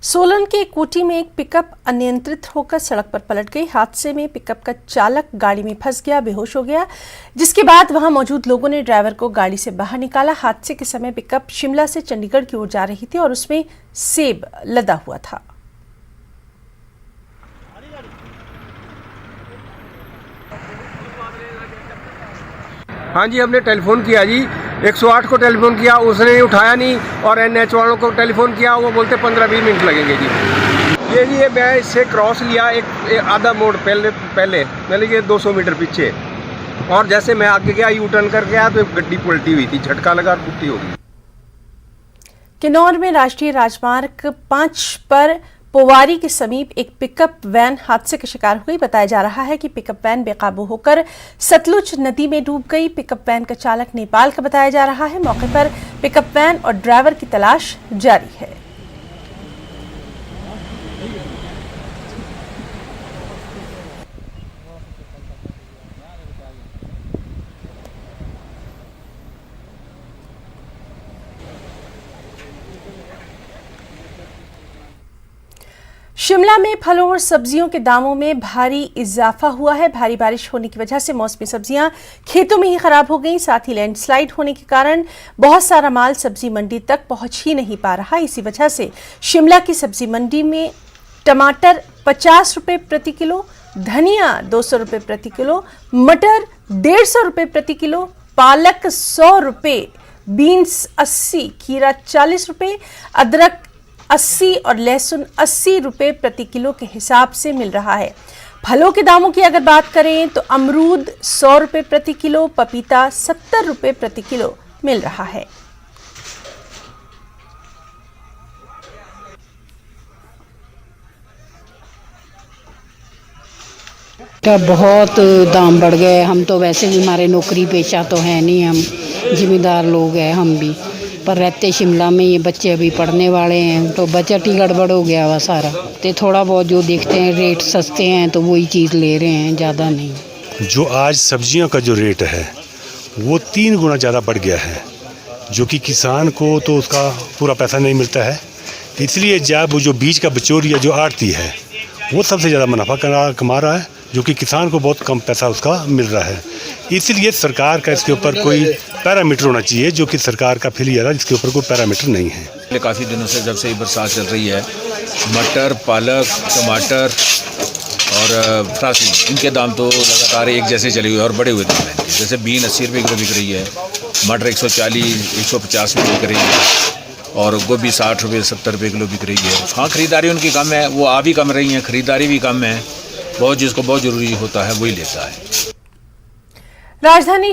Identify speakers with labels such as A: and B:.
A: सोलन के कोटी में एक पिकअप अनियंत्रित होकर सड़क पर पलट गई। हादसे में पिकअप का चालक गाड़ी में फंस गया, बेहोश हो गया, जिसके बाद वहां मौजूद लोगों ने ड्राइवर को गाड़ी से बाहर निकाला। हादसे के समय पिकअप शिमला से चंडीगढ़ की ओर जा रही थी और उसमें सेब लदा हुआ था।
B: हाँ जी, हमने टेलीफोन किया जी, 108 को टेलीफोन किया, उसने उठाया नहीं और NH वालों को टेलीफोन किया, वो बोलते 15-20 मिनट लगेंगे जी। ये मैं इससे क्रॉस लिया एक आधा मोड़ पहले मतलब कि 200 मीटर पीछे, और जैसे मैं आगे गया यू टर्न करके आया तो एक गड्डी पलटी हुई थी, झटका लगा और पुट्टी हो गई।
A: किन्नौर में राष्ट्रीय राजमार्ग 5 पर पोवारी के समीप एक पिकअप वैन हादसे का शिकार हो गई। बताया जा रहा है कि पिकअप वैन बेकाबू होकर सतलुज नदी में डूब गई। पिकअप वैन का चालक नेपाल का बताया जा रहा है। मौके पर पिकअप वैन और ड्राइवर की तलाश जारी है। शिमला में फलों और सब्जियों के दामों में भारी इजाफा हुआ है। भारी बारिश होने की वजह से मौसमी सब्जियां खेतों में ही खराब हो गई। साथ ही लैंडस्लाइड होने के कारण बहुत सारा माल सब्जी मंडी तक पहुंच ही नहीं पा रहा। इसी वजह से शिमला की सब्जी मंडी में टमाटर 50 रुपए प्रति किलो, धनिया 200 रुपए प्रति किलो, मटर 150 रुपए प्रति किलो, पालक 100 रुपए, बीन्स 80, खीरा 40 रुपए, अदरक 80 और लहसुन 80 रुपए प्रति किलो के हिसाब से मिल रहा है। फलों के दामों की अगर बात करें तो अमरूद 100 रुपए प्रति किलो, पपीता 70 रुपए प्रति किलो मिल रहा है।
C: बहुत दाम बढ़ गए। हम तो वैसे भी हमारे नौकरी पेशा तो है नहीं, हम जिम्मेदार लोग हैं हम भी, पर रहते शिमला में, ये बच्चे अभी पढ़ने वाले हैं तो बजट ही गड़बड़ हो गया हुआ सारा। तो थोड़ा बहुत जो देखते हैं रेट सस्ते हैं तो वही चीज़ ले रहे हैं, ज़्यादा नहीं।
D: जो आज सब्जियों का जो रेट है वो 3 गुना ज़्यादा बढ़ गया है, जो कि किसान को तो उसका पूरा पैसा नहीं मिलता है। इसलिए जब जो बीज का बिचौलिया जो आड़ती है वो सबसे ज़्यादा मुनाफा कमा रहा है, जो कि किसान को बहुत कम पैसा उसका मिल रहा है। इसलिए सरकार का इसके ऊपर कोई पैरामीटर होना चाहिए, जो कि सरकार का फेलियर है, जिसके ऊपर कोई पैरामीटर नहीं है।
E: काफ़ी दिनों से जब से ये बरसात चल रही है, मटर, पालक, टमाटर और फ्रांसी, इनके दाम तो लगातार एक जैसे चले हुए और बढ़े हुए दाम हैं। जैसे बीन 80 रुपये किलो बिक रही है, मटर 140, 150 में बिक रही है, और गोभी 60 रुपये 70 रुपये किलो बिक रही है। हाँ, खरीदारी उनकी कम है, वो आ भी कम रही हैं, खरीदारी भी कम है। बहुत जिसको बहुत ज़रूरी होता है वही लेता है।
A: राजधानी